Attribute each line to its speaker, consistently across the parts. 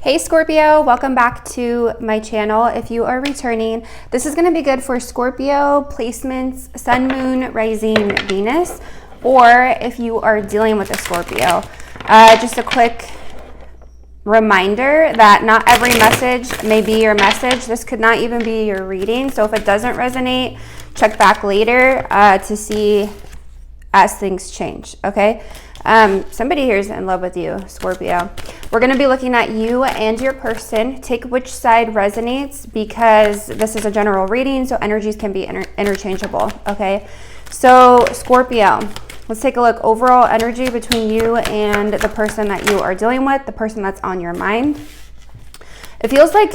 Speaker 1: Hey Scorpio, welcome back to my channel. If you are returning, this is going to be good for Scorpio placements, Sun, Moon, Rising, Venus, or if you are dealing with a Scorpio. Just a quick reminder that not every message may be your message. This could not even be your reading. So if it doesn't resonate, check back later to see as things change, okay? Somebody here is in love with you, Scorpio. We're going to be looking at you and your person. Take which side resonates because this is a general reading, so energies can be interchangeable, okay? So Scorpio, let's take a look. Overall energy between you and the person that you are dealing with, the person that's on your mind. It feels like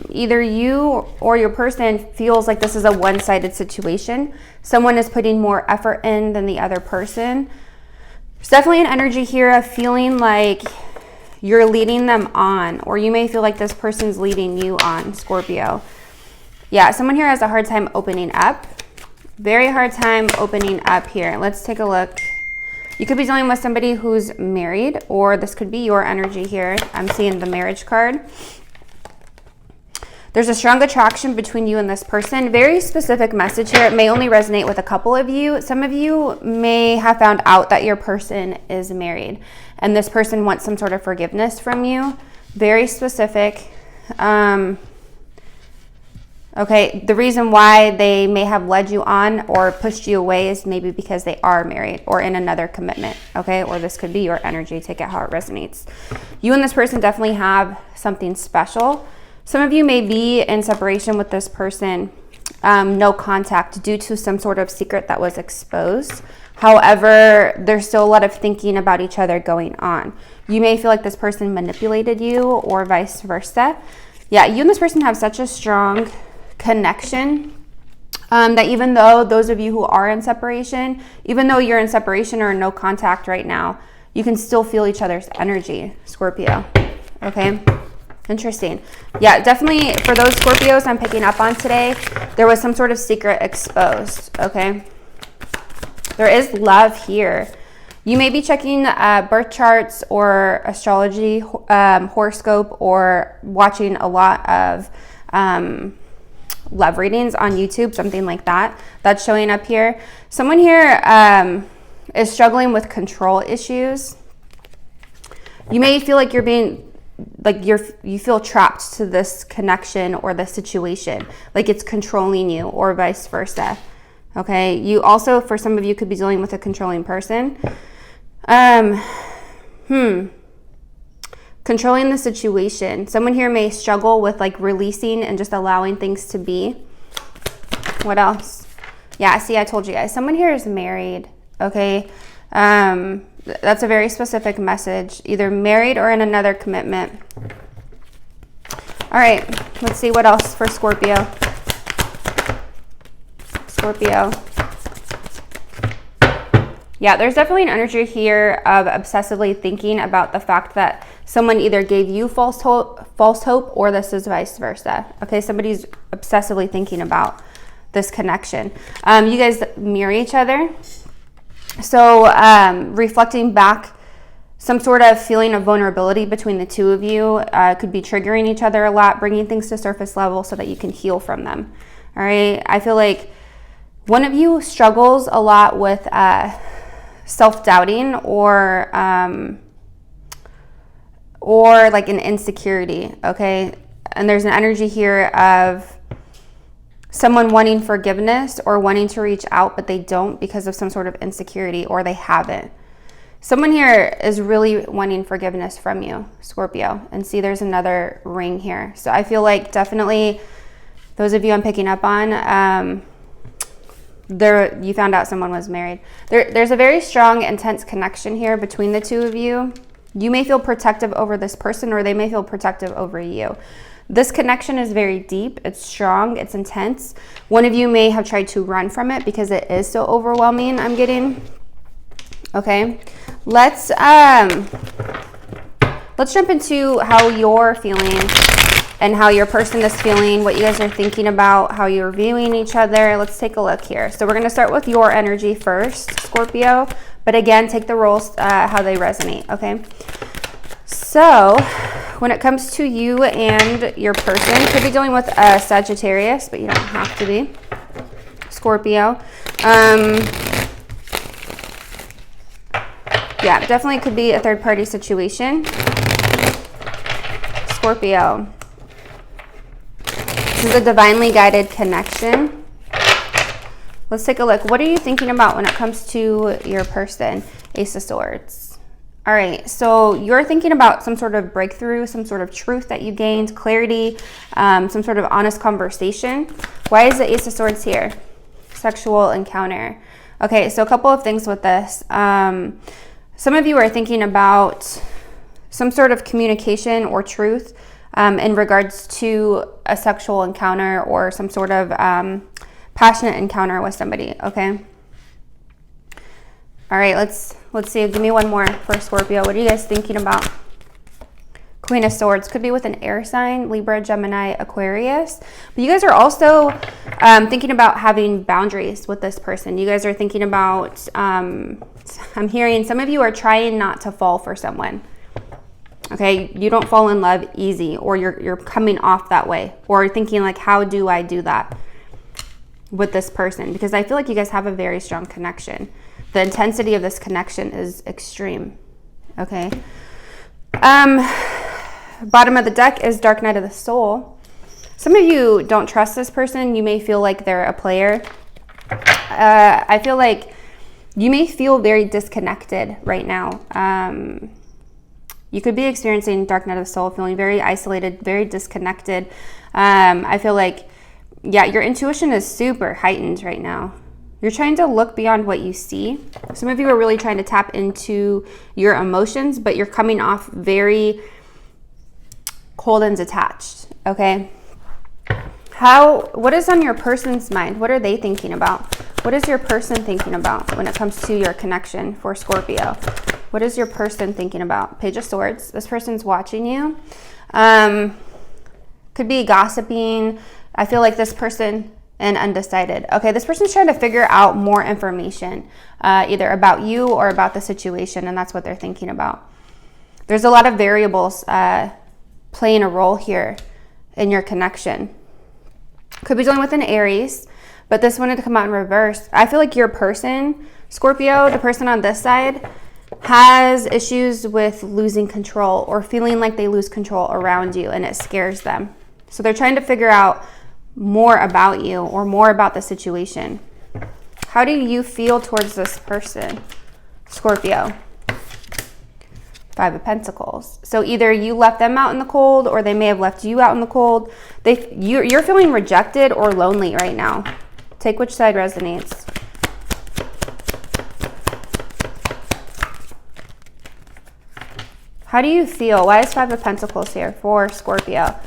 Speaker 1: either you or your person feels like this is a one-sided situation. Someone is putting more effort in than the other person. There's definitely an energy here of feeling like you're leading them on, or you may feel like this person's leading you on, Scorpio. Yeah, someone here has a hard time opening up. Very hard time opening up here. Let's take a look. You could be dealing with somebody who's married, or this could be your energy here. I'm seeing the marriage card. There's a strong attraction between you and this person. Very specific message here. It may only resonate with a couple of you. Some of you may have found out that your person is married and this person wants some sort of forgiveness from you. Very specific. Okay, the reason why they may have led you on or pushed you away is maybe because they are married or in another commitment, okay? Or this could be your energy. Take it how it resonates. You and this person definitely have something special. Some of you may be in separation with this person, no contact due to some sort of secret that was exposed. However, there's still a lot of thinking about each other going on. You may feel like this person manipulated you or vice versa. Yeah, you and this person have such a strong connection that even though those of you who are in separation, even though you're in separation or no contact right now, you can still feel each other's energy, Scorpio, okay? Interesting. Yeah, definitely for those Scorpios I'm picking up on today, there was some sort of secret exposed, okay? There is love here. You may be checking birth charts or astrology, horoscope, or watching a lot of love readings on YouTube, something like that. That's showing up here. Someone here is struggling with control issues. You may feel like you're being you feel trapped to this connection or this situation, like it's controlling you or vice versa. Okay, you also, for some of you, could be dealing with a controlling person. Controlling the situation. Someone here may struggle with like releasing and just allowing things to be. What else? Yeah, see, I told you guys. Someone here is married, okay? That's a very specific message, either married or in another commitment. All right, let's see what else for Scorpio. Scorpio. Yeah, there's definitely an energy here of obsessively thinking about the fact that someone either gave you false hope or this is vice versa. Okay, somebody's obsessively thinking about this connection. You guys mirror each other. So reflecting back some sort of feeling of vulnerability between the two of you could be triggering each other a lot, bringing things to surface level so that you can heal from them. All right. I feel like one of you struggles a lot with self-doubting or like an insecurity. Okay. And there's an energy here of someone wanting forgiveness or wanting to reach out, but they don't because of some sort of insecurity, or they haven't. Someone here is really wanting forgiveness from you, Scorpio. And see, there's another ring here. So I feel like definitely those of you I'm picking up on, you found out someone was married. There's a very strong, intense connection here between the two of you. You may feel protective over this person, or they may feel protective over you. This connection is very deep, it's strong, it's intense. One of you may have tried to run from it because it is so overwhelming, I'm getting. Okay, let's jump into how you're feeling and how your person is feeling, what you guys are thinking about, how you're viewing each other. Let's take a look here. So we're gonna start with your energy first, Scorpio, but again, take the roles how they resonate, okay? So when it comes to you and your person, could be dealing with a Sagittarius, but you don't have to be. Scorpio. Yeah, definitely could be a third-party situation. Scorpio. This is a divinely guided connection. Let's take a look. What are you thinking about when it comes to your person? Ace of Swords. All right, so you're thinking about some sort of breakthrough, some sort of truth that you gained, clarity, some sort of honest conversation. Why is the Ace of Swords here? Sexual encounter. Okay, so a couple of things with this. Some of you are thinking about some sort of communication or truth in regards to a sexual encounter or some sort of passionate encounter with somebody, okay? All right, let's see. Give me one more for Scorpio. What are you guys thinking about? Queen of Swords. Could be with an air sign, Libra, Gemini, Aquarius. But you guys are also thinking about having boundaries with this person. You guys are thinking about, I'm hearing some of you are trying not to fall for someone. Okay, you don't fall in love easy, or you're coming off that way, or thinking like, how do I do that with this person? Because I feel like you guys have a very strong connection. The intensity of this connection is extreme. Okay. Bottom of the deck is Dark Night of the Soul. Some of you don't trust this person. You may feel like they're a player. I feel like you may feel very disconnected right now. You could be experiencing Dark Night of the Soul, feeling very isolated, very disconnected. I feel like, yeah, your intuition is super heightened right now. You're trying to look beyond what you see. Some of you are really trying to tap into your emotions, but you're coming off very cold and detached, okay? What is on your person's mind? What are they thinking about? What is your person thinking about when it comes to your connection for Scorpio? What is your person thinking about? Page of Swords. This person's watching you. Could be gossiping. I feel like this person, and undecided. Okay, this person's trying to figure out more information, either about you or about the situation, and that's what they're thinking about. There's a lot of variables playing a role here in your connection. Could be dealing with an Aries, but this wanted to come out in reverse. I feel like your person, Scorpio, the person on this side, has issues with losing control or feeling like they lose control around you, and it scares them. So they're trying to figure out more about you or more about the situation. How do you feel towards this person, Scorpio? 5 of Pentacles. So either you left them out in the cold, or they may have left you out in the cold. You're feeling rejected or lonely right now. Take which side resonates. How do you feel? Why is 5 of Pentacles here for Scorpio?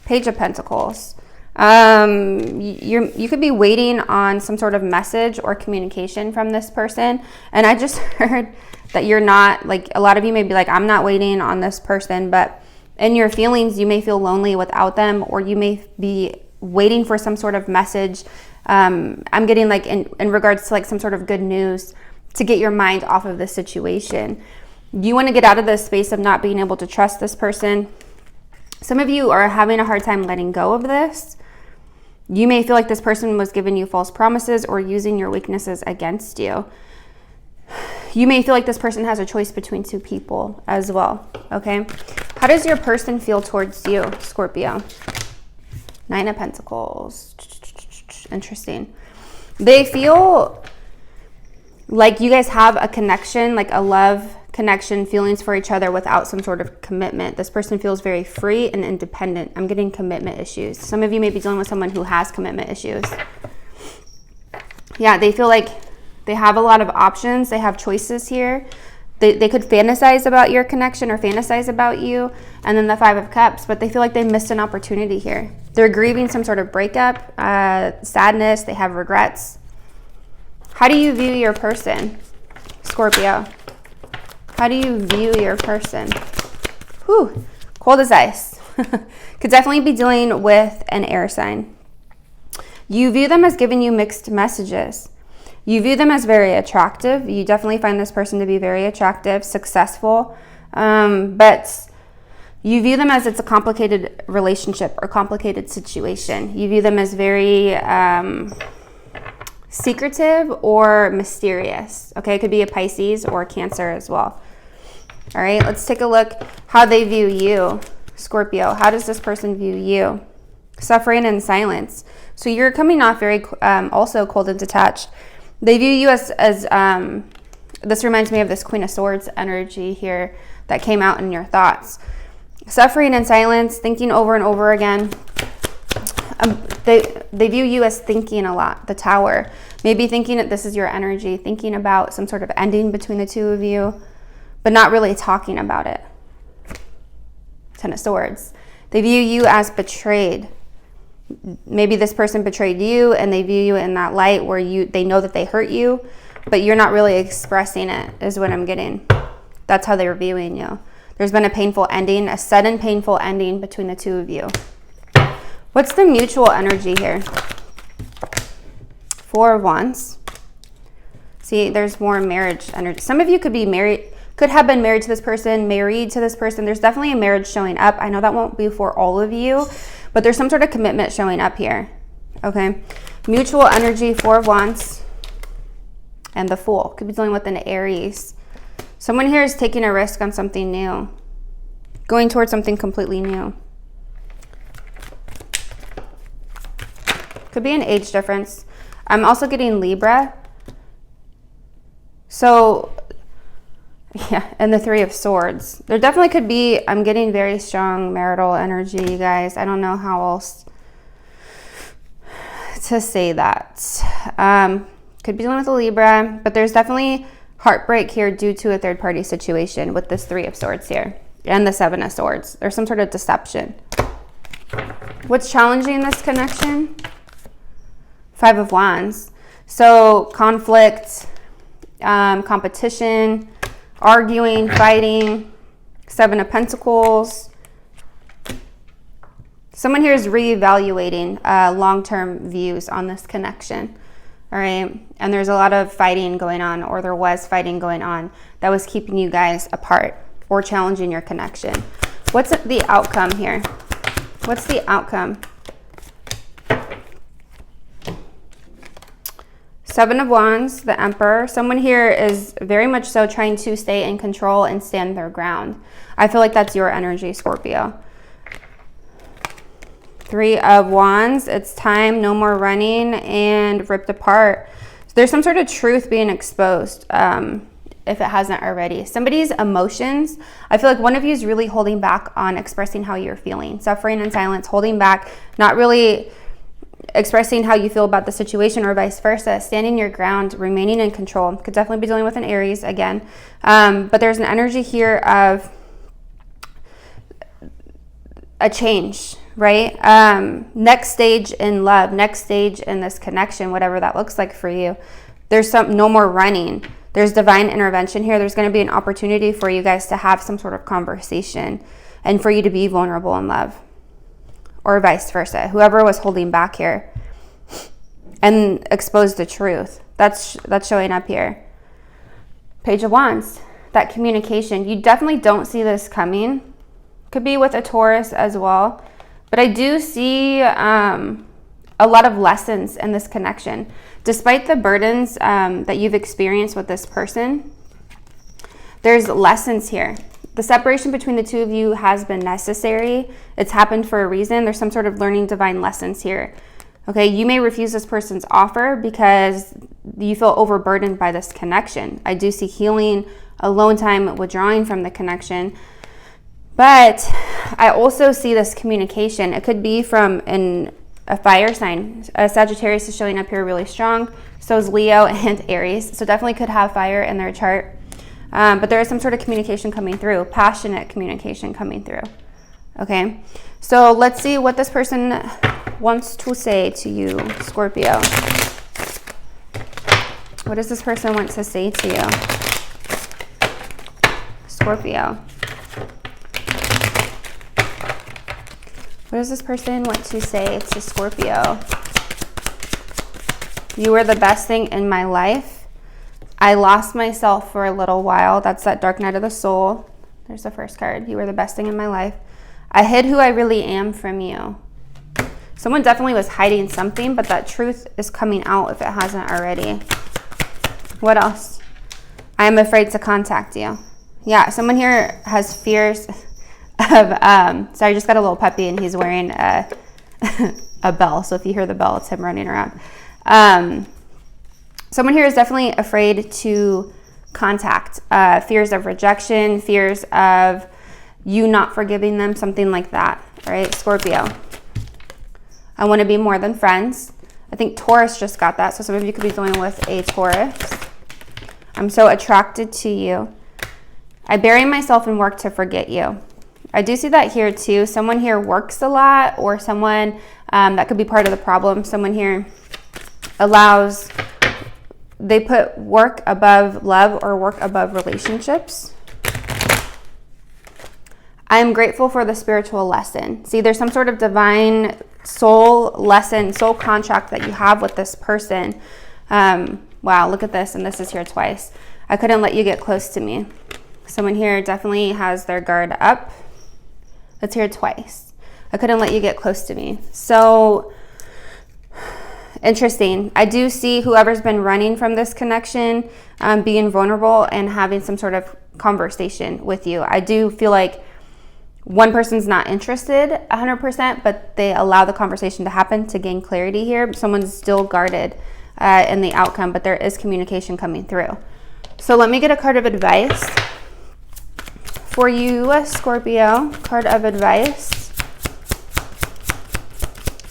Speaker 1: Page of Pentacles. You could be waiting on some sort of message or communication from this person. And I just heard that you're not, like, a lot of you may be like, I'm not waiting on this person, but in your feelings, you may feel lonely without them, or you may be waiting for some sort of message. I'm getting like in regards to like some sort of good news to get your mind off of this situation. You want to get out of this space of not being able to trust this person. Some of you are having a hard time letting go of this. You may feel like this person was giving you false promises or using your weaknesses against you. You may feel like this person has a choice between 2 people as well, okay? How does your person feel towards you, Scorpio? 9 of Pentacles. Interesting. They feel like you guys have a connection, like a love connection, feelings for each other without some sort of commitment. This person feels very free and independent. I'm getting commitment issues. Some of you may be dealing with someone who has commitment issues. Yeah, they feel like they have a lot of options. They have choices here. They could fantasize about your connection or fantasize about you. And then the 5 of Cups, but they feel like they missed an opportunity here. They're grieving some sort of breakup, sadness. They have regrets. How do you view your person, Scorpio? How do you view your person? Whew, cold as ice. Could definitely be dealing with an air sign. You view them as giving you mixed messages. You view them as very attractive. You definitely find this person to be very attractive, successful. But You view them as it's a complicated relationship or complicated situation. You view them as very secretive or mysterious. Okay, it could be a Pisces or a Cancer as well. All right, let's take a look how they view you, Scorpio. How does this person view you? Suffering and silence. So you're coming off very also cold and detached. They view you as this reminds me of this Queen of Swords energy here that came out in your thoughts. Suffering and silence, thinking over and over again. They view you as thinking a lot. The Tower. Maybe thinking that this is your energy, thinking about some sort of ending between the two of you, but not really talking about it. Ten of Swords. They view you as betrayed. Maybe this person betrayed you and they view you in that light where they know that they hurt you, but you're not really expressing it, is what I'm getting. That's how they're viewing you. There's been a painful ending, a sudden painful ending between the two of you. What's the mutual energy here? Four of Wands. See, there's more marriage energy. Some of you could be married, could have been married to this person, married to this person. There's definitely a marriage showing up. I know that won't be for all of you, but there's some sort of commitment showing up here. Okay. Mutual energy, Four of Wands. And the Fool. Could be dealing with an Aries. Someone here is taking a risk on something new. Going towards something completely new. Could be an age difference. I'm also getting Libra. So, yeah, and the Three of Swords. There definitely could be, I'm getting very strong marital energy, you guys. I don't know how else to say that. Could be dealing with a Libra, but there's definitely heartbreak here due to a third-party situation with this Three of Swords here and the Seven of Swords. There's some sort of deception. What's challenging this connection? Five of Wands. So conflict, competition, arguing, fighting. Seven of Pentacles. Someone here is reevaluating long-term views on this connection. All right, and there's a lot of fighting going on, or there was fighting going on that was keeping you guys apart or challenging your connection. What's the outcome here? What's the outcome? Seven of Wands, the Emperor. Someone here is very much so trying to stay in control and stand their ground. I feel like that's your energy, Scorpio. Three of Wands, it's time, no more running, and ripped apart. So there's some sort of truth being exposed, if it hasn't already. Somebody's emotions, I feel like one of you is really holding back on expressing how you're feeling. Suffering and silence, holding back, not really expressing how you feel about the situation, or vice versa. Standing your ground, remaining in control. Could definitely be dealing with an Aries again. But there's an energy here of a change, right? Next stage in love, next stage in this connection, whatever that looks like for you. There's no more running. There's divine intervention here. There's going to be an opportunity for you guys to have some sort of conversation and for you to be vulnerable in love, or vice versa. Whoever was holding back here and expose the truth. That's showing up here. Page of Wands, that communication. You definitely don't see this coming. Could be with a Taurus as well. But I do see a lot of lessons in this connection. Despite the burdens that you've experienced with this person, there's lessons here. The separation between the two of you has been necessary. It's happened for a reason. There's some sort of learning divine lessons here. Okay, you may refuse this person's offer because you feel overburdened by this connection. I do see healing, alone time, withdrawing from the connection. But I also see this communication. It could be from a fire sign. Sagittarius is showing up here really strong. So is Leo and Aries. So definitely could have fire in their chart. But there is some sort of communication coming through. Passionate communication coming through. Okay. So let's see what this person wants to say to you, Scorpio. What does this person want to say to you? Scorpio. What does this person want to say to Scorpio? You were the best thing in my life. I lost myself for a little while. That's that dark night of the soul. There's the first card. You were the best thing in my life. I hid who I really am from you. Someone definitely was hiding something, but that truth is coming out if it hasn't already. What else? I am afraid to contact you. Yeah, someone here has fears of, sorry, I just got a little puppy and he's wearing a bell. So if you hear the bell, it's him running around. Someone here is definitely afraid to contact, fears of rejection, fears of you not forgiving them, something like that, right? Scorpio. I want to be more than friends. I think Taurus just got that. So some of you could be dealing with a Taurus. I'm so attracted to you. I bury myself and work to forget you. I do see that here too. Someone here works a lot, or someone that could be part of the problem. Someone here they put work above love or work above relationships. I am grateful for the spiritual lesson. See, there's some sort of divine soul lesson, soul contract that you have with this person. Wow, look at this, and this is here twice. I couldn't let you get close to me. Someone here definitely has their guard up. It's here twice. I couldn't let you get close to me. So interesting. I do see whoever's been running from this connection being vulnerable and having some sort of conversation with you. I do feel like one person's not interested 100%, but they allow the conversation to happen to gain clarity here. Someone's still guarded in the outcome, but there is communication coming through. So let me get a card of advice for you, Scorpio. Card of advice.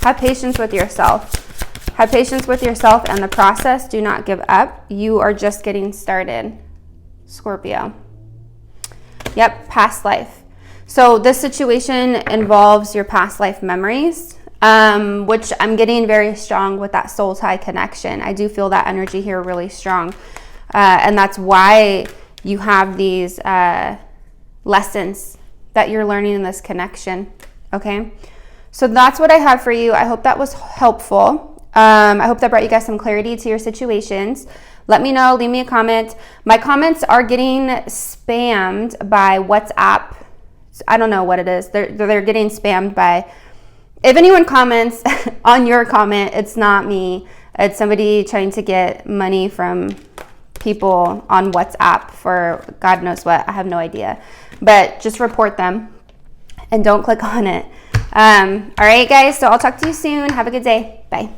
Speaker 1: Have patience with yourself. Have patience with yourself and the process. Do not give up. You are just getting started, Scorpio. Yep, past life. So this situation involves your past life memories, which I'm getting very strong with that soul tie connection. I do feel that energy here really strong. And that's why you have these lessons that you're learning in this connection. Okay. So that's what I have for you. I hope that was helpful. I hope that brought you guys some clarity to your situations. Let me know, leave me a comment. My comments are getting spammed by WhatsApp. I don't know what it is. They're getting spammed by, if anyone comments on your comment, it's not me. It's somebody trying to get money from people on WhatsApp for God knows what. I have no idea. But just report them and don't click on it. All right, guys. So I'll talk to you soon. Have a good day. Bye.